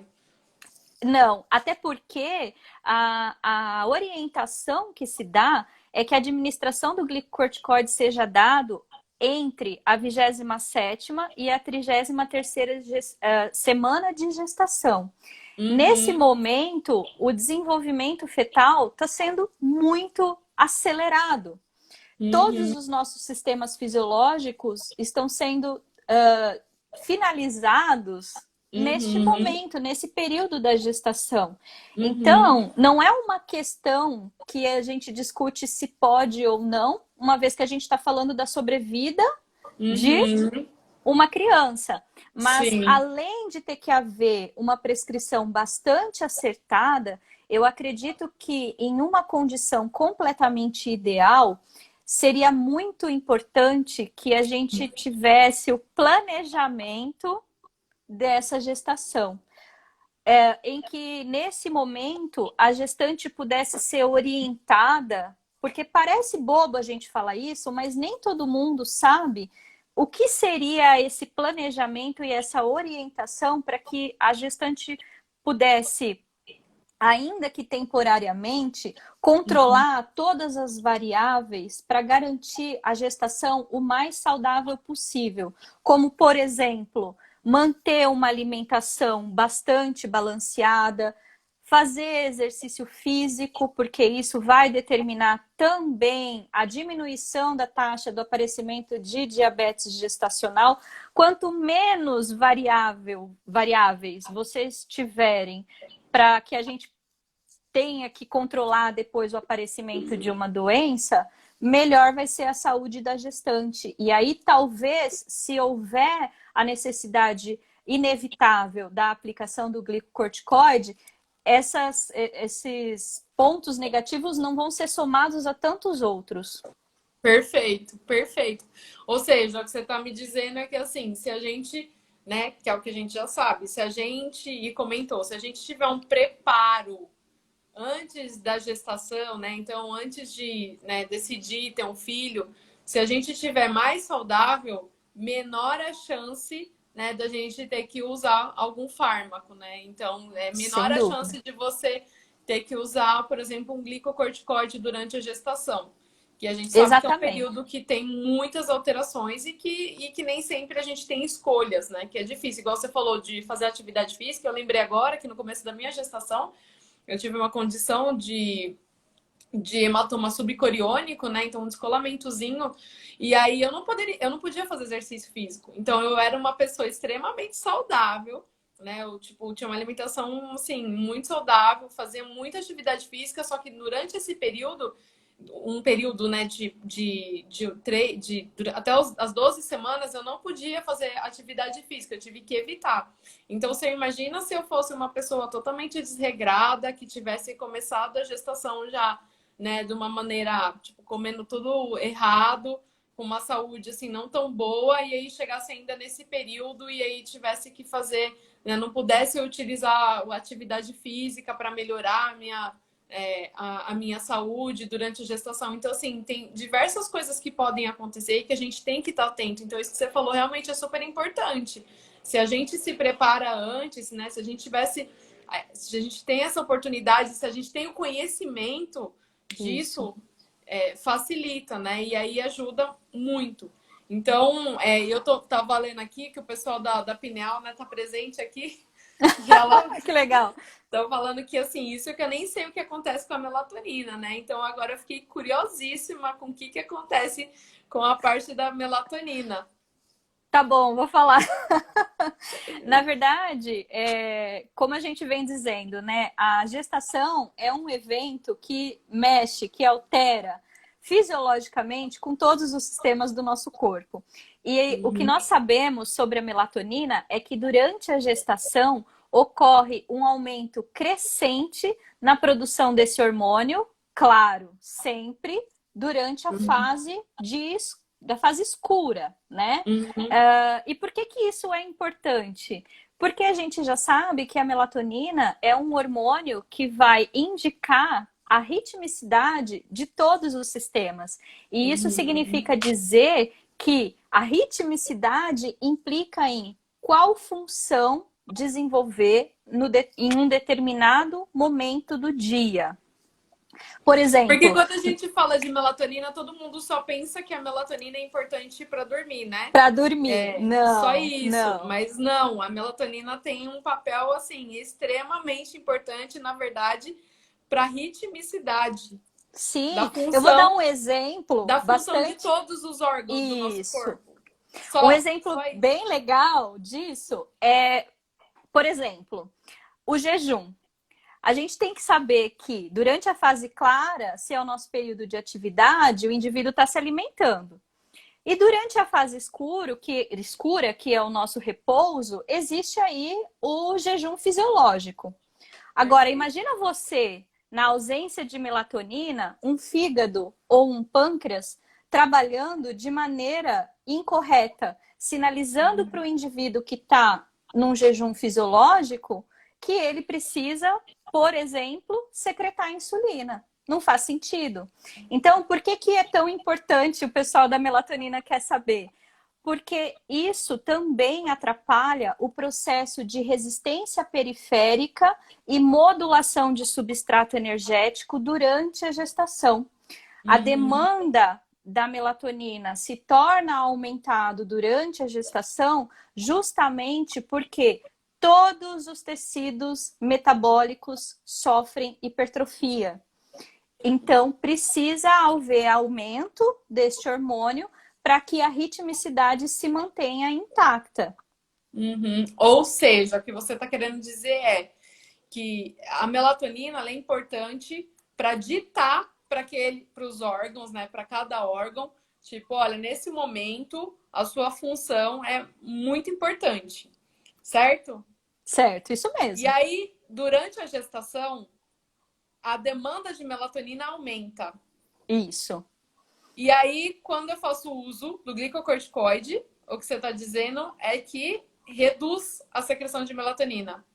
Não, até porque a orientação que se dá é que a administração do glicocorticoide seja dado entre a 27ª e a 33ª semana de gestação. Nesse Uhum, momento, o desenvolvimento fetal está sendo muito acelerado. Todos uhum, os nossos sistemas fisiológicos estão sendo finalizados neste uhum, momento, nesse período da gestação. uhum, Então, não é uma questão que a gente discute se pode ou não, uma vez que a gente está falando da sobrevida de uhum. uma criança. Mas, Sim. além de ter que haver uma prescrição bastante acertada, eu acredito que em uma condição completamente ideal, seria muito importante que a gente tivesse o planejamento dessa gestação. Em que, nesse momento, a gestante pudesse ser orientada, porque parece bobo a gente falar isso, mas nem todo mundo sabe o que seria esse planejamento e essa orientação para que a gestante pudesse, ainda que temporariamente, controlar todas as variáveis para garantir a gestação o mais saudável possível. Como, por exemplo, manter uma alimentação bastante balanceada, fazer exercício físico, porque isso vai determinar também a diminuição da taxa do aparecimento de diabetes gestacional. Quanto menos variáveis vocês tiverem para que a gente tenha que controlar depois o aparecimento de uma doença, melhor vai ser a saúde da gestante. E aí, talvez, se houver a necessidade inevitável da aplicação do glicocorticoide, esses pontos negativos não vão ser somados a tantos outros. Perfeito, perfeito. Ou seja, o que você está me dizendo é que assim, se a gente, né, que é o que a gente já sabe, se a gente, e comentou, se a gente tiver um preparo antes da gestação, né, então antes de, né, decidir ter um filho, se a gente tiver mais saudável, menor a chance, né, da gente ter que usar algum fármaco, né? Então, é menor a chance de você ter que usar, por exemplo, um glicocorticoide durante a gestação. Que a gente sabe que é um período que tem muitas alterações e que nem sempre a gente tem escolhas, né? Que é difícil. Igual você falou de fazer atividade física, eu lembrei agora que no começo da minha gestação, eu tive uma condição de hematoma subcoriônico, né? Então, um descolamentozinho. E aí eu não podia fazer exercício físico. Então, eu era uma pessoa extremamente saudável, né? Eu, tipo, tinha uma alimentação, assim, muito saudável, fazia muita atividade física, só que durante esse período, um período, né, até as 12 semanas, eu não podia fazer atividade física, eu tive que evitar. Então, você imagina se eu fosse uma pessoa totalmente desregrada, que tivesse começado a gestação já, né, de uma maneira, tipo, comendo tudo errado, com uma saúde, assim, não tão boa, e aí chegasse ainda nesse período e aí tivesse que fazer, né, não pudesse utilizar a atividade física para melhorar a minha saúde durante a gestação. Então, assim, tem diversas coisas que podem acontecer e que a gente tem que estar atento. Então, isso que você falou realmente é super importante. Se a gente se prepara antes, né, se a gente tem essa oportunidade, se a gente tem o conhecimento disso, facilita, né? E aí ajuda muito. Então, tava lendo aqui que o pessoal da Pineal, né, tá presente aqui. E ela... Que legal. Estão falando que, assim, isso que eu nem sei o que acontece com a melatonina, né? Então, agora eu fiquei curiosíssima com o que acontece com a parte da melatonina. Tá bom, vou falar. Na verdade, como a gente vem dizendo, né? A gestação é um evento que mexe, que altera fisiologicamente com todos os sistemas do nosso corpo. E o que nós sabemos sobre a melatonina é que durante a gestação ocorre um aumento crescente na produção desse hormônio, claro, sempre durante a fase da fase escura, né? E por que isso é importante? Porque a gente já sabe que a melatonina é um hormônio que vai indicar a ritmicidade de todos os sistemas. E isso significa dizer que a ritmicidade implica em qual função desenvolver em um determinado momento do dia. Por exemplo... Porque quando a gente fala de melatonina, todo mundo só pensa que a melatonina é importante para dormir, né? Para dormir, não. Só isso, não. Mas não, a melatonina tem um papel, assim, extremamente importante, na verdade, para ritmicidade. Sim, eu vou dar um exemplo. Da função de todos os órgãos do nosso corpo. Um exemplo bem legal disso é, por exemplo, o jejum. A gente tem que saber que durante a fase clara, se é o nosso período de atividade, o indivíduo está se alimentando. E durante a fase escura, que é o nosso repouso, existe aí o jejum fisiológico. Agora, imagina você, na ausência de melatonina, um fígado ou um pâncreas trabalhando de maneira incorreta, sinalizando para o indivíduo que está num jejum fisiológico que ele precisa, por exemplo, secretar insulina. Não faz sentido. Então, por que é tão importante, o pessoal da melatonina quer saber? Porque isso também atrapalha o processo de resistência periférica e modulação de substrato energético durante a gestação. A demanda da melatonina se torna aumentado durante a gestação, justamente porque todos os tecidos metabólicos sofrem hipertrofia. Então, precisa haver aumento deste hormônio para que a ritmicidade se mantenha intacta. Uhum. Ou seja, o que você está querendo dizer é que a melatonina ela é importante para ditar para os órgãos, né, para cada órgão, tipo, olha, nesse momento a sua função é muito importante, certo? Certo, isso E mesmo. aí, durante a gestação, a demanda de melatonina aumenta. Isso. E aí, quando eu faço uso do glicocorticoide, o que você está dizendo é que reduz a secreção de melatonina.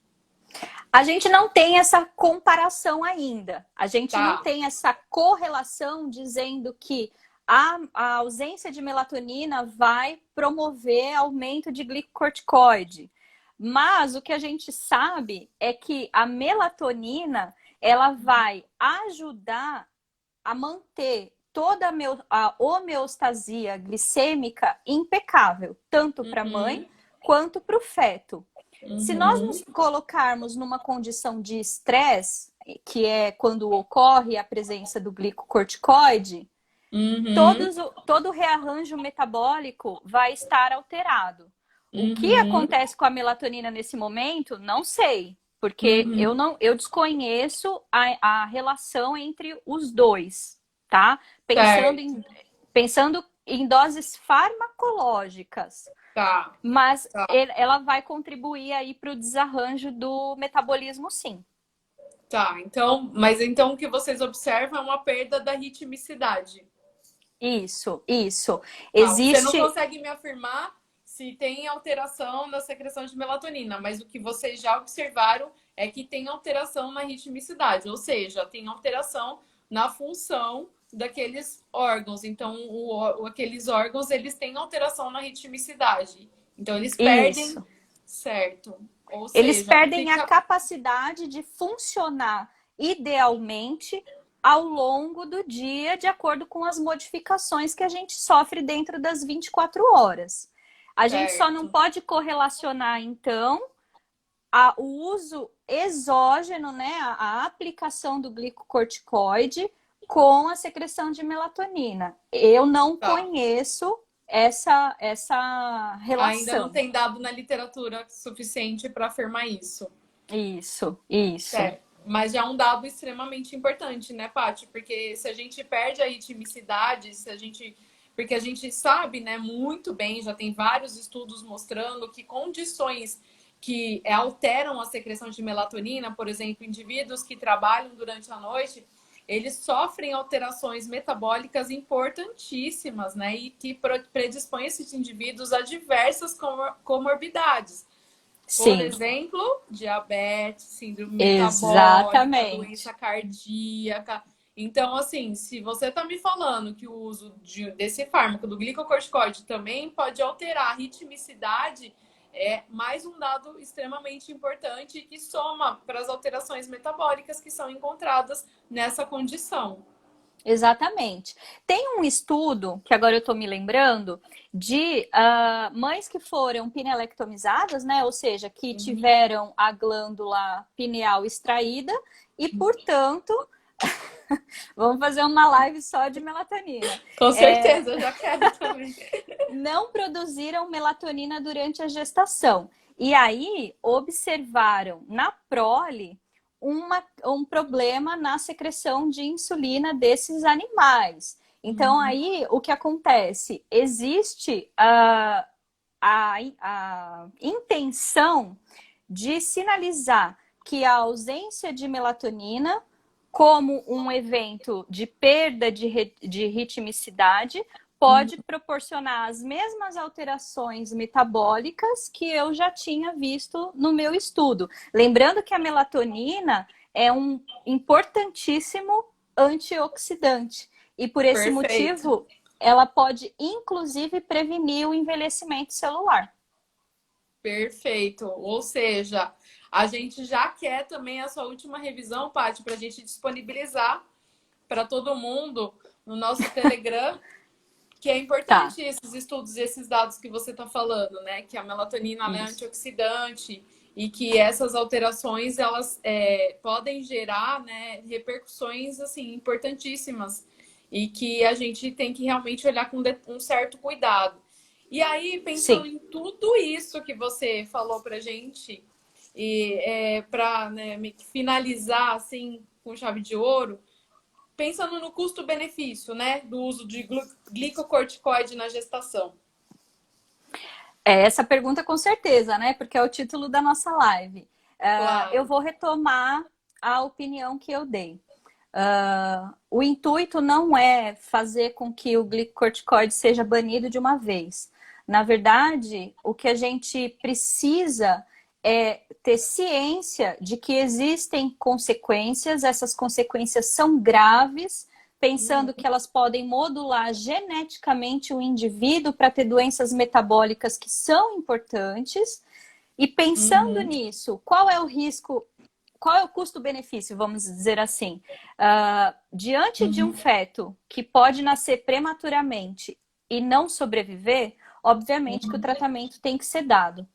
A gente não tem essa comparação ainda. A gente não Tá. tem essa correlação dizendo que a ausência de melatonina vai promover aumento de glicocorticoide. Mas o que a gente sabe é que a melatonina ela vai ajudar a manter toda a homeostasia glicêmica impecável, tanto para a mãe Uhum. quanto para o feto. Se nós Uhum. nos colocarmos numa condição de estresse, que é quando ocorre a presença do glicocorticoide, Uhum. todo o rearranjo metabólico vai estar alterado. O que Uhum. acontece com a melatonina nesse momento, não sei, porque Uhum. eu desconheço a relação entre os dois, tá? Certo. Pensando em doses farmacológicas. Tá. Mas Tá. ela vai contribuir aí para o desarranjo do metabolismo, sim. Tá. Então, mas então o que vocês observam é uma perda da ritmicidade. Isso, isso. Tá. Você não Existe. consegue me afirmar se tem alteração na secreção de melatonina, mas o que vocês já observaram é que tem alteração na ritmicidade, ou seja, tem alteração na função daqueles órgãos. Então, aqueles órgãos eles têm alteração na ritmicidade. Então, eles perdem, Isso. certo? Ou Eles seja, perdem a fica capacidade de funcionar idealmente ao longo do dia, de acordo com as modificações que a gente sofre dentro das 24 horas. A gente só não certo. pode correlacionar, então, o uso exógeno, né, a aplicação do glicocorticoide com a secreção de melatonina. Eu não Tá. conheço essa Ainda não relação. tem dado na literatura suficiente para afirmar isso. Isso, isso. Certo. Mas já é um dado extremamente importante, né, Paty? Porque se a gente perde a ritmicidade, se a gente. Porque a gente sabe, né, muito bem, já tem vários estudos mostrando que condições que alteram a secreção de melatonina, por exemplo, indivíduos que trabalham durante a noite, eles sofrem alterações metabólicas importantíssimas, né? E que predispõem esses indivíduos a diversas comorbidades. Por Sim, exemplo, diabetes, síndrome metabólica, doença exatamente. cardíaca. Então, assim, se você está me falando que o uso desse fármaco, do glicocorticoide, também pode alterar a ritmicidade, é mais um dado extremamente importante que soma para as alterações metabólicas que são encontradas nessa condição. Exatamente. Tem um estudo, que agora eu estou me lembrando, de mães que foram pinelectomizadas, né? Ou seja, que Uhum. tiveram a glândula pineal extraída e, portanto, vamos fazer uma live só de melatonina. Com certeza, eu já quero também. Não produziram melatonina durante a gestação. E aí observaram na prole um problema na secreção de insulina desses animais. Então, Uhum. aí o que acontece? Existe a intenção de sinalizar que a ausência de melatonina, como um evento de perda de ritmicidade, pode proporcionar as mesmas alterações metabólicas que eu já tinha visto no meu estudo. Lembrando que a melatonina é um importantíssimo antioxidante e por esse Perfeito. motivo ela pode inclusive prevenir o envelhecimento celular. Perfeito. Ou seja, a gente já quer também a sua última revisão, Paty, para a gente disponibilizar para todo mundo no nosso Telegram. que é Tá. importante esses estudos, esses dados que você está falando, né? Que a melatonina ela é Isso. antioxidante e que essas alterações elas podem gerar, né, repercussões assim importantíssimas e que a gente tem que realmente olhar com um certo cuidado. E aí, pensando Sim. em tudo isso que você falou para gente e para, né, finalizar assim com chave de ouro, pensando no custo-benefício, né, do uso de glicocorticoide na gestação. É essa pergunta com certeza, né? Porque é o título da nossa live. Eu Claro. vou retomar a opinião que eu dei. O intuito não é fazer com que o glicocorticoide seja banido de uma vez. Na verdade, o que a gente precisa é ter ciência de que existem consequências, essas consequências são graves, pensando que elas podem modular geneticamente o indivíduo para ter doenças metabólicas que são importantes. E pensando Uhum. nisso, qual é o risco, qual é o custo-benefício, vamos dizer assim? Diante de um Uhum. feto que pode nascer prematuramente e não sobreviver, obviamente que o tratamento tem que ser dado.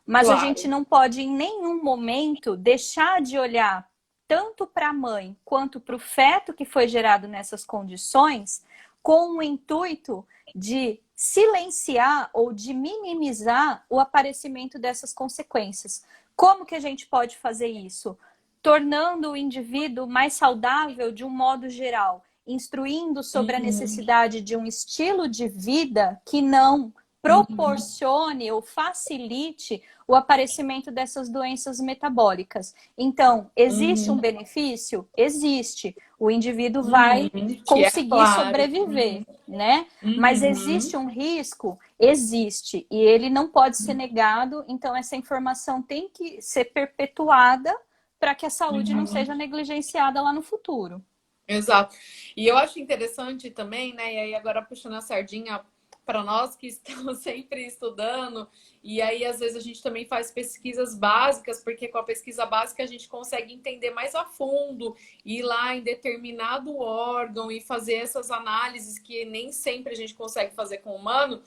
Mas a gente Claro. não pode em nenhum momento deixar de olhar tanto para a mãe quanto para o feto que foi gerado nessas condições, com o intuito de silenciar ou de minimizar o aparecimento dessas consequências. Como que a gente pode fazer isso? Tornando o indivíduo mais saudável de um modo geral, instruindo sobre a Uhum. necessidade de um estilo de vida que não Uhum. proporcione ou facilite o aparecimento dessas doenças metabólicas. Então, existe um Uhum. benefício? Existe. O indivíduo vai Uhum. Que é conseguir claro. sobreviver, né? Mas Uhum. existe um risco? Existe. E ele não pode ser negado, então essa informação tem que ser perpetuada para que a saúde não Uhum. seja negligenciada lá no futuro. Exato. E eu acho interessante também, né? E aí agora puxando a sardinha para nós que estamos sempre estudando, e aí às vezes a gente também faz pesquisas básicas, porque com a pesquisa básica a gente consegue entender mais a fundo, ir lá em determinado órgão e fazer essas análises que nem sempre a gente consegue fazer com o humano,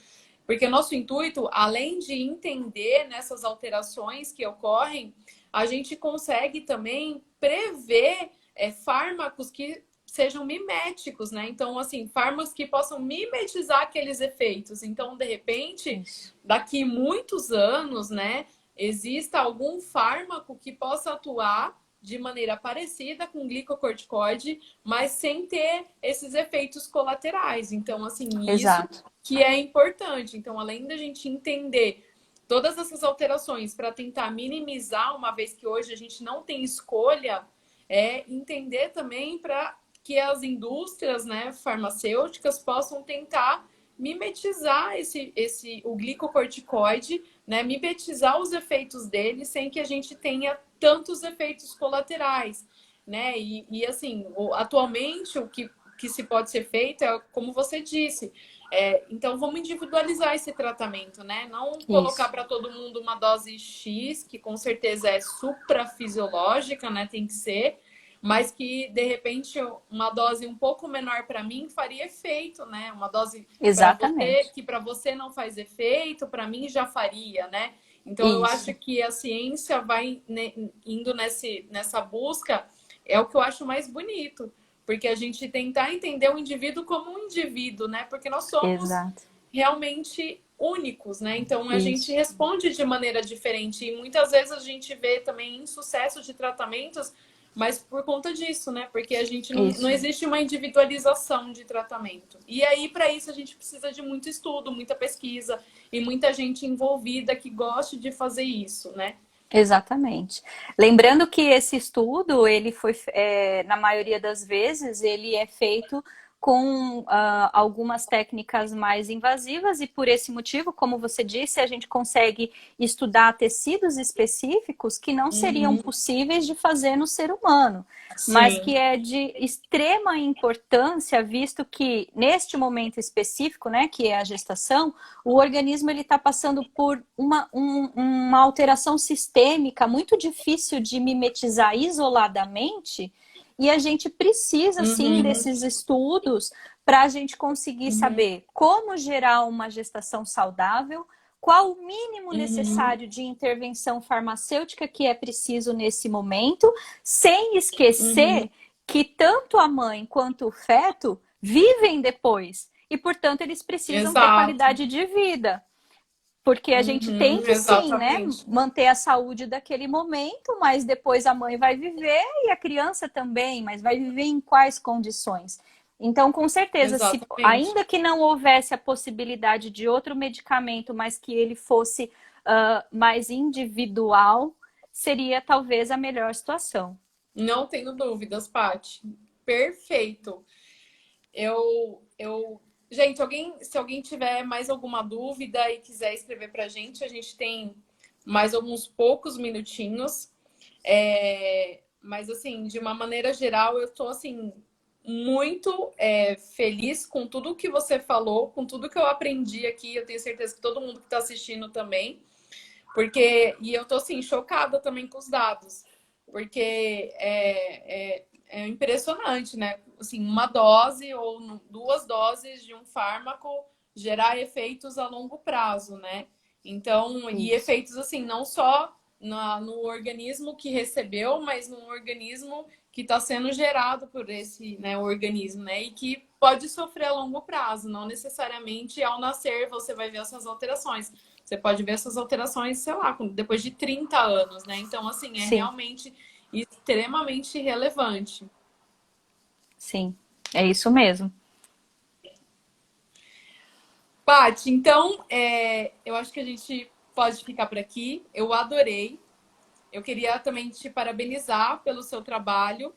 porque o nosso intuito, além de entender nessas alterações que ocorrem, a gente consegue também prever fármacos que sejam miméticos, né? Então, assim, fármacos que possam mimetizar aqueles efeitos. Então, de repente, Isso. daqui muitos anos, né, exista algum fármaco que possa atuar de maneira parecida com o glicocorticoide, mas sem ter esses efeitos colaterais. Então, assim, isso Exato. que é importante. Então, além da gente entender todas essas alterações para tentar minimizar, uma vez que hoje a gente não tem escolha, entender também para que as indústrias, né, farmacêuticas possam tentar mimetizar o glicocorticoide, né, mimetizar os efeitos dele sem que a gente tenha tantos efeitos colaterais, né? Assim, atualmente o que se pode ser feito é como você disse. Então vamos individualizar esse tratamento, né? Não colocar Isso. para todo mundo uma dose X, que com certeza é suprafisiológica, né? Tem que ser, mas que de repente uma dose um pouco menor para mim faria efeito, né? Uma dose para você Exatamente. que para você não faz efeito, para mim já faria, né? Então eu acho Isso. que a ciência vai indo nessa busca, é o que eu acho mais bonito, porque a gente tentar entender o indivíduo como um indivíduo, né? Porque nós somos Exato. realmente únicos, né? Então a gente Isso. responde de maneira diferente e muitas vezes a gente vê também insucesso de tratamentos, mas por conta disso, né? Porque a gente não Isso. existe uma individualização de tratamento. E aí para isso a gente precisa de muito estudo, muita pesquisa e muita gente envolvida que goste de fazer isso, né? Exatamente. Lembrando que esse estudo, ele foi, na maioria das vezes, ele é feito com algumas técnicas mais invasivas e por esse motivo, como você disse, a gente consegue estudar tecidos específicos que não seriam Uhum. possíveis de fazer no ser humano, mas Sim. que é de extrema importância, visto que neste momento específico, né, que é a gestação, o organismo ele está passando por uma alteração sistêmica muito difícil de mimetizar isoladamente E a gente precisa, sim, Uhum, desses estudos para a gente conseguir uhum, saber como gerar uma gestação saudável, qual o mínimo uhum, necessário de intervenção farmacêutica que é preciso nesse momento, sem esquecer uhum. que tanto a mãe quanto o feto vivem depois e, portanto, eles precisam ter Exato. qualidade de vida. Porque a gente tem Uhum, que sim, né, exatamente. manter a saúde daquele momento, mas depois a mãe vai viver e a criança também, mas vai viver em quais condições? Então, com certeza, se Exatamente. ainda que não houvesse a possibilidade de outro medicamento, mas que ele fosse mais individual, seria talvez a melhor situação. Não tenho dúvidas, Paty. Perfeito. Gente, se alguém tiver mais alguma dúvida e quiser escrever para a gente tem mais alguns poucos minutinhos. Mas, assim, de uma maneira geral, eu estou, assim, muito feliz com tudo que você falou, com tudo que eu aprendi aqui. Eu tenho certeza que todo mundo que está assistindo também. E eu tô assim, chocada também com os dados, porque é impressionante, né? Assim, uma dose ou duas doses de um fármaco gerar efeitos a longo prazo, né? Então, e Isso. efeitos assim, não só no organismo que recebeu, mas no organismo que está sendo gerado por esse, né, organismo, né? E que pode sofrer a longo prazo, não necessariamente ao nascer você vai ver essas alterações. Você pode ver essas alterações, sei lá, depois de 30 anos, né? Então, assim, é Sim, realmente extremamente relevante. sim. É isso mesmo. Paty, então, eu acho que a gente pode ficar por aqui. Eu adorei. Eu queria também te parabenizar pelo seu trabalho,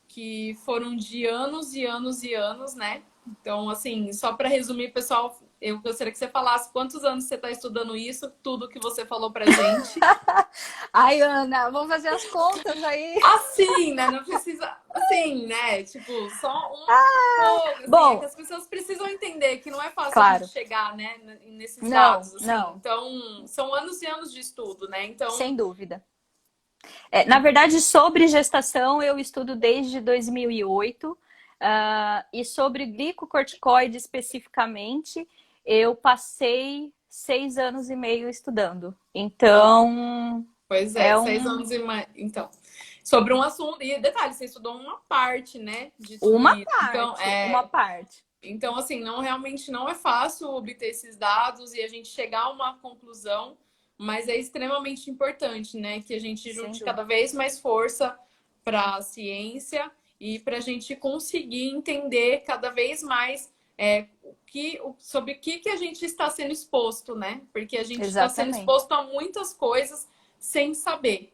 que foram de anos e anos e anos, né? Então, assim, só para resumir, pessoal, eu gostaria que você falasse quantos anos você está estudando isso, tudo que você falou pra gente. Ai, Ana, vamos fazer as contas aí. Assim, né? Não precisa. Assim, né? Tipo, só um pouco. Assim, é que Bom, as pessoas precisam entender que não é fácil a gente claro. chegar, né? Nesses Não, dados, assim. não, Então, são anos e anos de estudo, né? Então, sem dúvida. Na verdade, sobre gestação, eu estudo desde 2008, e sobre glicocorticoide especificamente, eu passei 6 anos e meio estudando. ah, Então, pois é, é 6 anos e mais. Então, sobre um assunto. E detalhe, você estudou uma parte, né? De tudo uma isso. Então, parte, uma parte. Assim, não realmente não é fácil obter esses dados e a gente chegar a uma conclusão, mas é extremamente importante, né, que a gente Sem junte dúvida. cada vez mais força para a ciência e para a gente conseguir entender cada vez mais sobre o que a gente está sendo exposto, né? Porque a gente está sendo Exatamente. exposto a muitas coisas sem saber.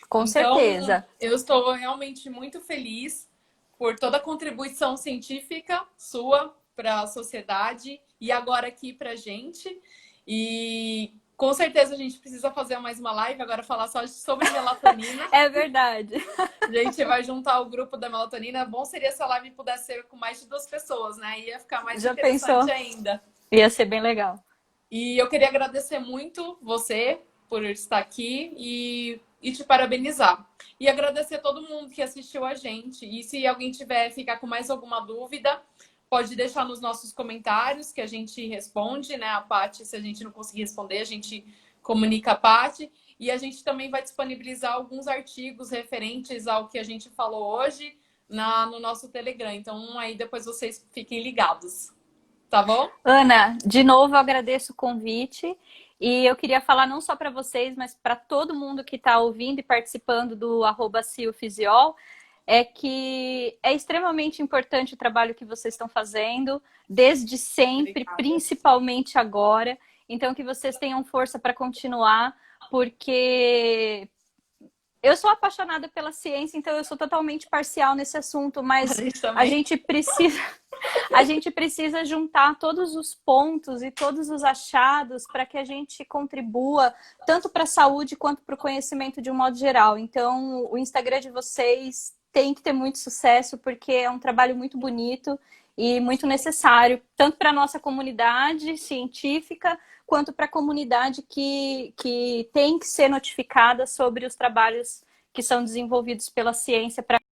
Com Então, certeza. eu estou realmente muito feliz por toda a contribuição científica sua para a sociedade e agora aqui para a gente. E com certeza a gente precisa fazer mais uma live agora falar só sobre melatonina. É verdade. A gente vai juntar o grupo da melatonina. Bom seria se a live pudesse ser com mais de 2 pessoas, né? Ia ficar mais Já interessante pensou? ainda. Ia ser bem legal. E eu queria agradecer muito você por estar aqui e te parabenizar. E agradecer a todo mundo que assistiu a gente. E se alguém tiver ficar com mais alguma dúvida, pode deixar nos nossos comentários que a gente responde, né? A Paty, se a gente não conseguir responder, a gente comunica a Paty. E a gente também vai disponibilizar alguns artigos referentes ao que a gente falou hoje no nosso Telegram. Então, aí depois vocês fiquem ligados. Tá bom? Ana, de novo eu agradeço o convite e eu queria falar não só para vocês, mas para todo mundo que está ouvindo e participando do @ciofisiol, é que é extremamente importante o trabalho que vocês estão fazendo, desde sempre, Obrigada. principalmente agora. Então, que vocês tenham força para continuar, porque eu sou apaixonada pela ciência, então eu sou totalmente parcial nesse assunto, A mas gente a também. gente precisa a gente precisa juntar todos os pontos e todos os achados para que a gente contribua tanto para a saúde quanto para o conhecimento de um modo geral. Então, o Instagram de vocês tem que ter muito sucesso porque é um trabalho muito bonito e muito necessário, tanto para a nossa comunidade científica quanto para a comunidade que tem que ser notificada sobre os trabalhos que são desenvolvidos pela ciência para